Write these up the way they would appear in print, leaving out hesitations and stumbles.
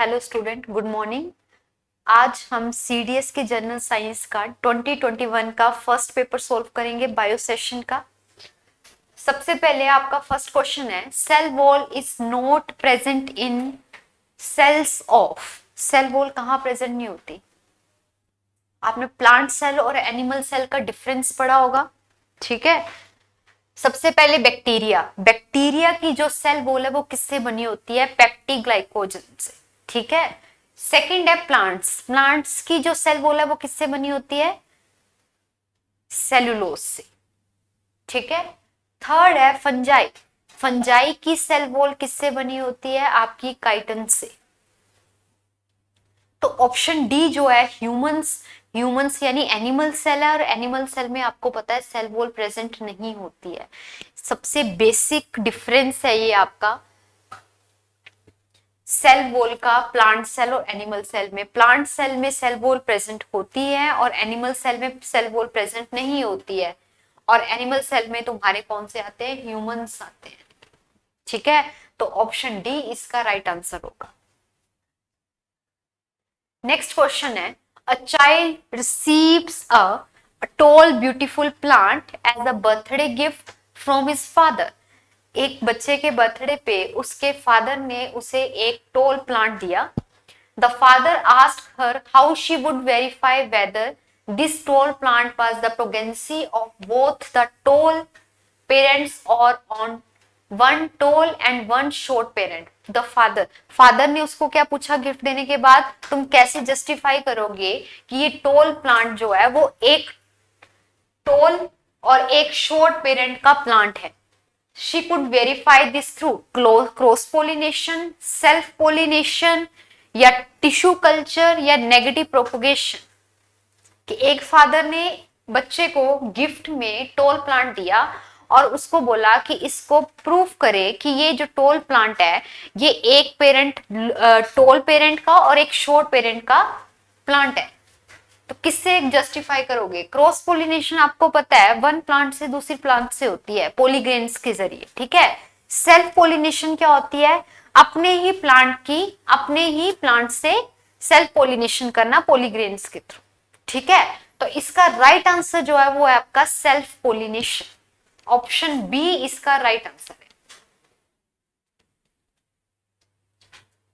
Hello student, good morning. आज हम CDS के जनरल साइंस का 2021 का फर्स्ट पेपर सोल्व करेंगे, बायो सेशन का। सबसे पहले आपका फर्स्ट क्वेश्चन है, cell wall is not present in cells of. Cell wall कहाँ प्रेजेंट नहीं होती? आपने प्लांट सेल और एनिमल सेल का डिफरेंस पढ़ा होगा, ठीक है। सबसे पहले बैक्टीरिया, बैक्टीरिया की जो सेल वॉल है वो किससे बनी होती है? पेप्टिग्लाइकोजन से, ठीक है। सेकंड है प्लांट्स, प्लांट्स की जो सेल वॉल है वो किससे बनी होती है? सेलुलोज से, ठीक है। थर्ड है फंजाई, फंजाई की सेल वॉल किससे बनी होती है? आपकी काइटन से। तो ऑप्शन डी जो है ह्यूमंस, ह्यूमंस यानी एनिमल सेल है, और एनिमल सेल में आपको पता है सेल वॉल प्रेजेंट नहीं होती है। सबसे बेसिक डिफरेंस है ये आपका सेल वॉल का प्लांट सेल और एनिमल सेल में। प्लांट सेल में सेल वॉल प्रेजेंट होती है और एनिमल सेल में सेल वॉल प्रेजेंट नहीं होती है। और एनिमल सेल में तुम्हारे कौन से आते हैं? ह्यूमंस आते हैं, ठीक है। तो ऑप्शन डी इसका राइट आंसर होगा। नेक्स्ट क्वेश्चन है, a child receives a tall beautiful plant as a birthday gift from his father. एक बच्चे के बर्थडे पे उसके फादर ने उसे एक टॉल प्लांट दिया। The father asked her how she would verify whether this tall plant was the progeny of both the tall parents और on one tall and one short parent. The father, father ने उसको क्या पूछा gift देने के बाद? तुम कैसे जस्टिफाई करोगे कि ये टोल प्लांट जो है वो एक टोल और एक शॉर्ट पेरेंट का प्लांट है? She could verify this through cross pollination, self pollination, या टिश्यू कल्चर, या नेगेटिव प्रोपोगेशन। कि एक फादर ने बच्चे को गिफ्ट में टोल प्लांट दिया और उसको बोला कि इसको प्रूफ करे कि ये जो टोल प्लांट है ये एक पेरेंट, टोल पेरेंट का और एक शॉर्ट पेरेंट का प्लांट है। तो किससे जस्टिफाई करोगे? क्रॉस पोलिनेशन आपको पता है वन प्लांट से दूसरी प्लांट से होती है पॉलीग्रेन्स के जरिए, ठीक है। सेल्फ पोलिनेशन क्या होती है? अपने ही प्लांट से सेल्फ पोलिनेशन करना पॉलीग्रेन्स के थ्रू, ठीक है। तो इसका राइट आंसर जो है वो है आपका सेल्फ पोलिनेशन। ऑप्शन बी इसका राइट आंसर है।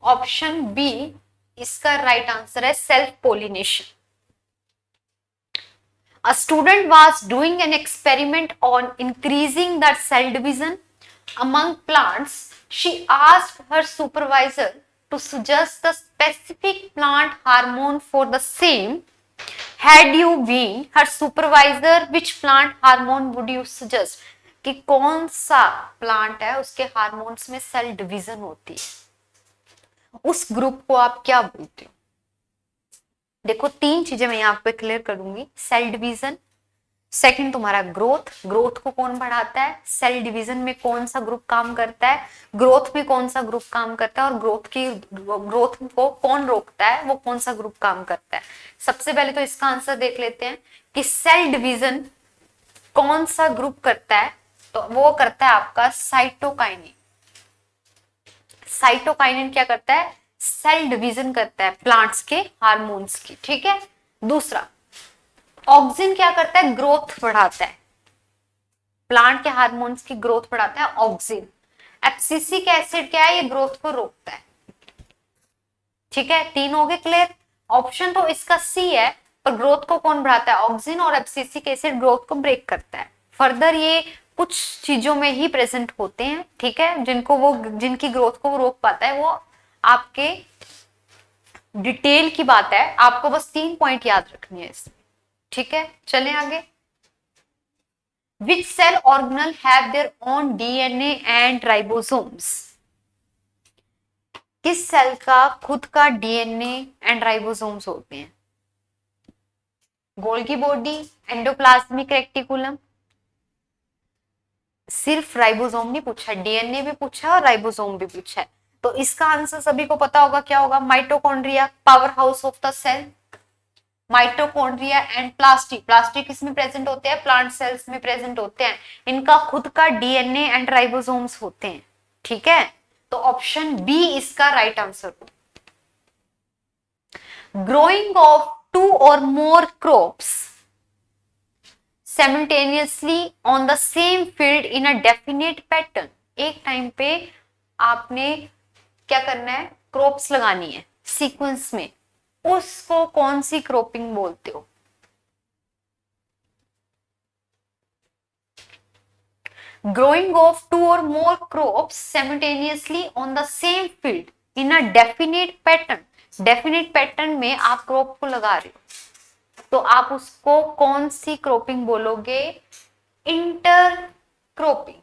ऑप्शन बी इसका राइट आंसर है self pollination. A student was doing an experiment on increasing the cell division among plants. She asked her supervisor to suggest the specific plant hormone for the same. Had you been her supervisor, which plant hormone would you suggest? कि कौन सा plant है उसके hormones में cell division होती है, उस group को आप क्या बोलते हो? देखो तीन चीजें मैं यहाँ पे क्लियर करूंगी। सेल डिवीजन, सेकंड तुम्हारा ग्रोथ, ग्रोथ को कौन बढ़ाता है? सेल डिवीजन में कौन सा ग्रुप काम करता है? ग्रोथ में कौन सा ग्रुप काम करता है? और ग्रोथ को कौन रोकता है? वो कौन सा ग्रुप काम करता है? सबसे पहले तो इसका आंसर देख लेते हैं कि सेल डिवीजन कौन सा ग्रुप करता है। तो वो करता है आपका साइटोकाइनिन। साइटोकाइनिन क्या करता है? सेल डिवीजन करता है प्लांट्स के हार्मोन्स की, ठीक है। दूसरा ऑक्सिन क्या करता है? ग्रोथ बढ़ाता है, प्लांट के हार्मोन्स की ग्रोथ बढ़ाता है ऑक्सिन। एब्सिसिक एसिड क्या है? ये ग्रोथ को रोकता है, ठीक है। तीन हो गए क्लियर। ऑप्शन तो इसका सी है, पर ग्रोथ को कौन बढ़ाता है? ऑक्सिन, और एब्सिसिक एसिड ग्रोथ को ब्रेक करता है। फर्दर ये कुछ चीजों में ही प्रेजेंट होते हैं, ठीक है, जिनकी ग्रोथ को वो रोक पाता है। वो आपके डिटेल की बात है, आपको बस 3 पॉइंट याद रखनी है इसमें, ठीक है। चलें आगे। Which cell organelle have their own DNA and ribosomes? किस सेल का खुद का डीएनए एंड राइबोसोम्स होते हैं? Golgi body, endoplasmic reticulum. सिर्फ राइबोसोम नहीं पूछा, डीएनए भी पूछा और राइबोसोम भी पूछा है। तो इसका आंसर सभी को पता होगा, क्या होगा? Mitochondria, power house of the cell. Mitochondria and plastic, plastic इसमें प्रेजेंट होते हैं, प्लांट सेल्स में प्रेजेंट होते हैं। इनका खुद का डीएनए एंड राइबोसोम्स होते हैं, ठीक है। तो ऑप्शन बी इसका राइट आंसर हो। ग्रोइंग ऑफ टू और more crops simultaneously on the same field in a definite pattern. एक टाइम पे आपने क्या करना है, क्रॉप्स लगानी है सीक्वेंस में, उसको कौन सी क्रॉपिंग बोलते हो? Growing of two or more crops simultaneously on the same field in a definite pattern. Definite pattern में आप क्रॉप को लगा रहे हो तो आप उसको कौन सी क्रॉपिंग बोलोगे? Inter cropping.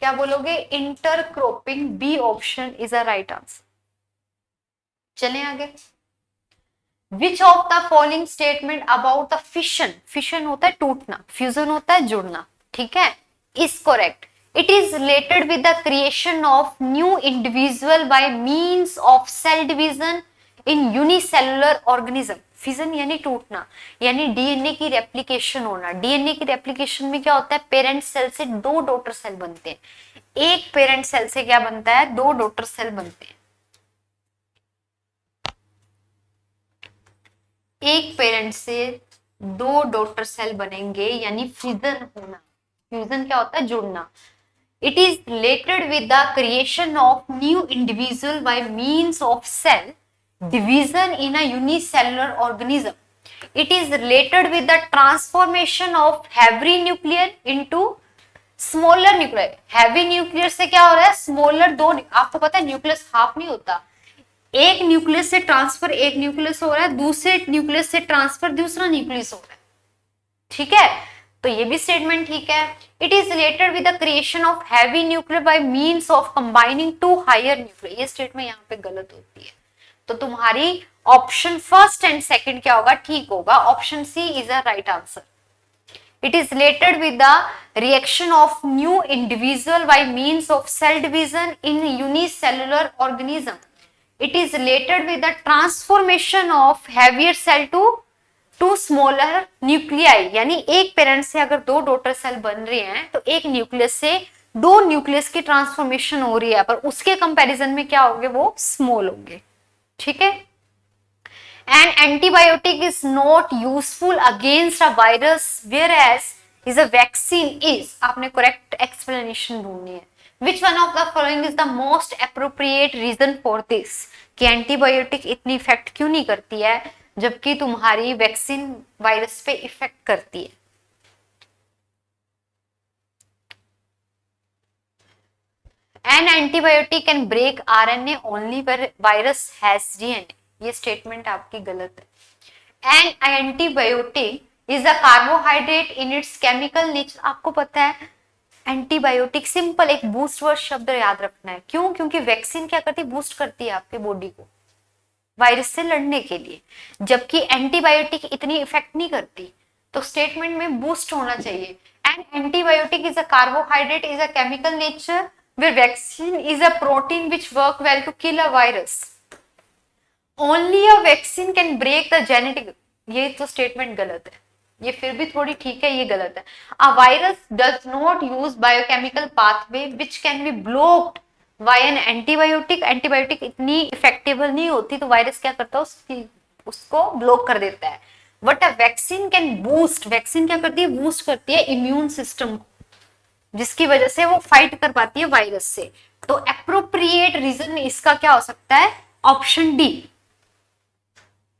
क्या बोलोगे? Inter cropping. B option is a right answer. चलें आगे। Which of the following statement about the fission, fission होता है टूटना, फ्यूजन होता है जुड़ना, ठीक है, is correct. It is related with the creation of new individual by means of cell division in unicellular organism. Fission यानी टूटना, यानी डीएनए की रेप्लिकेशन होना। डीएनए की रेप्लिकेशन में क्या होता है? पेरेंट सेल से दो डॉटर सेल बनते हैं। एक पेरेंट सेल से क्या बनता है? दो डॉटर सेल बनते हैं। एक पेरेंट से दो डॉटर सेल बनेंगे, यानी फ्यूजन होना। फ्यूजन क्या होता है? जुड़ना। It is related with the creation of new individual by means of cell division in a unicellular organism. It is related with the transformation of heavy nuclear into smaller nuclear. Heavy nuclear से क्या हो रहा है? Smaller दो। आपको पता है nucleus half नहीं होता, एक न्यूक्लियस से ट्रांसफर एक न्यूक्लियस हो रहा है, दूसरे न्यूक्लियस से ट्रांसफर दूसरा न्यूक्लियस हो रहा है, ठीक है। तो ये भी स्टेटमेंट ठीक है। It is related with the creation of heavy nuclear by means of combining two higher nuclear. ये स्टेटमेंट यहाँ पे गलत होती है, तो तुम्हारी ऑप्शन फर्स्ट एंड सेकंड क्या होगा? ठीक होगा। Option C is a right answer. It is related with the reaction of new individual by means of cell division in unicellular organism. It is related with the transformation of heavier cell to smaller nuclei. यानी एक parent से अगर दो daughter cell बन रहे हैं तो एक न्यूक्लियस से दो न्यूक्लियस की ट्रांसफॉर्मेशन हो रही है, पर उसके कंपैरिजन में क्या होंगे? वो स्मॉल होंगे, ठीक है। An antibiotic is not useful against a virus, whereas is a vaccine is. आपने correct explanation ढूंढनी है। Which one of the following is the most appropriate reason for this? कि एंटीबायोटिक इतनी इफेक्ट क्यों नहीं करती है जबकि तुम्हारी वैक्सीन वायरस पे इफेक्ट करती है? An antibiotic can break RNA only where virus has DNA. ये स्टेटमेंट आपकी गलत है। An antibiotic is a carbohydrate in its chemical nature. आपको पता है एंटीबायोटिक सिंपल एक बूस्ट वर्ड शब्द याद रखना है। क्यों? क्योंकि वैक्सीन क्या करती है? बूस्ट करती है आपके बॉडी को वायरस से लड़ने के लिए, जबकि एंटीबायोटिक इतनी इफेक्ट नहीं करती। तो स्टेटमेंट में बूस्ट होना चाहिए। An antibiotic is a carbohydrate is a chemical nature where vaccine is a protein which work well to kill a virus. Only a vaccine can break the genetic. ये तो statement गलत है, ये फिर भी थोड़ी ठीक है, ये गलत है। A virus does not use biochemical pathway which can be blocked by an antibiotic. Antibiotic इतनी इफेक्टिव नहीं होती तो वायरस क्या करता है? उसको ब्लॉक कर देता है। But a vaccine can boost. Vaccine क्या करती है? बूस्ट करती है इम्यून सिस्टम को, जिसकी वजह से वो फाइट कर पाती है वायरस से। तो एप्रोप्रिएट रीजन इसका क्या हो सकता है? Option D.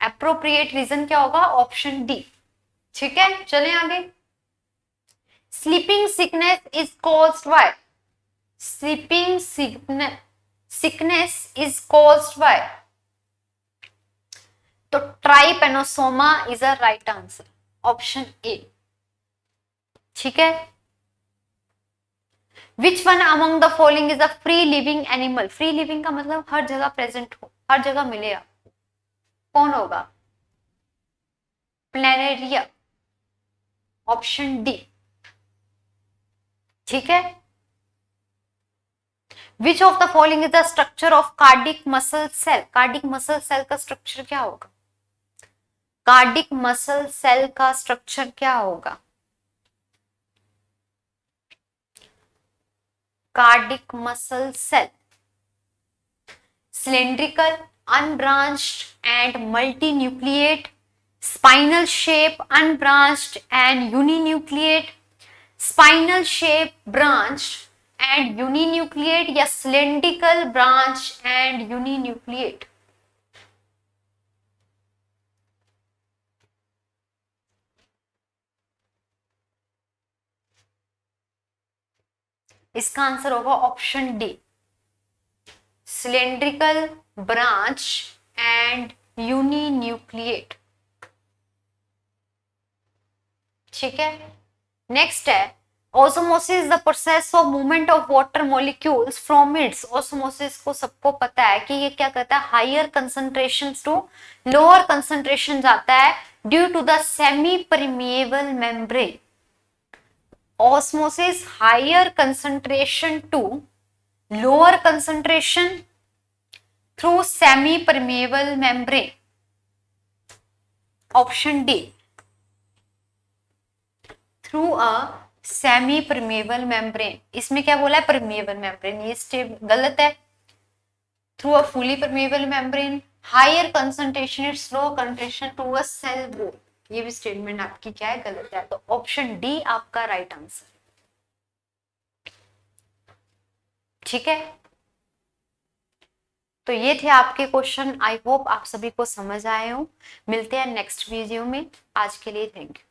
एप्रोप्रिएट रीजन क्या होगा? ऑप्शन डी, ठीक है। चलें आगे। Sleeping sickness is caused by. Sleeping sickness is caused by, तो trypanosoma is a right answer. Option A, ठीक है। Which one among the following is a free living animal? Free living का मतलब हर जगह प्रेजेंट हो, हर जगह मिले आपको। कौन होगा? प्लेनेरिया, ऑप्शन डी, ठीक है। Which of the following is the structure of cardiac muscle cell? Cardiac muscle cell का स्ट्रक्चर क्या होगा? कार्डिक मसल सेल का स्ट्रक्चर क्या होगा? Cardiac muscle cell cylindrical, unbranched and multinucleate, spinal shape, unbranched and uninucleate, spinal shape, branched and uninucleate, या cylindrical, branch and uninucleate. इसका answer होगा option D, cylindrical, branch and uninucleate. ठीक है, next है osmosis, the process of movement of water molecules from its. Osmosis को सबको पता है कि ये क्या करता है, higher concentration to lower concentration जाता है due to the semi permeable membrane. osmosis, higher concentration to lower concentration through semi permeable membrane. Option D, through a semi permeable membrane. इसमें क्या बोला है, permeable membrane, ये स्टेप गलत है। through a fully permeable membrane, higher concentration is low concentration to a cell wall, ये भी statement आपकी क्या है, गलत है। तो ऑप्शन डी आपका राइट आंसर। ठीक है, तो ये थे आपके क्वेश्चन। आई होप आप सभी को समझ आए हो। मिलते हैं नेक्स्ट वीडियो में। आज के लिए थैंक यू।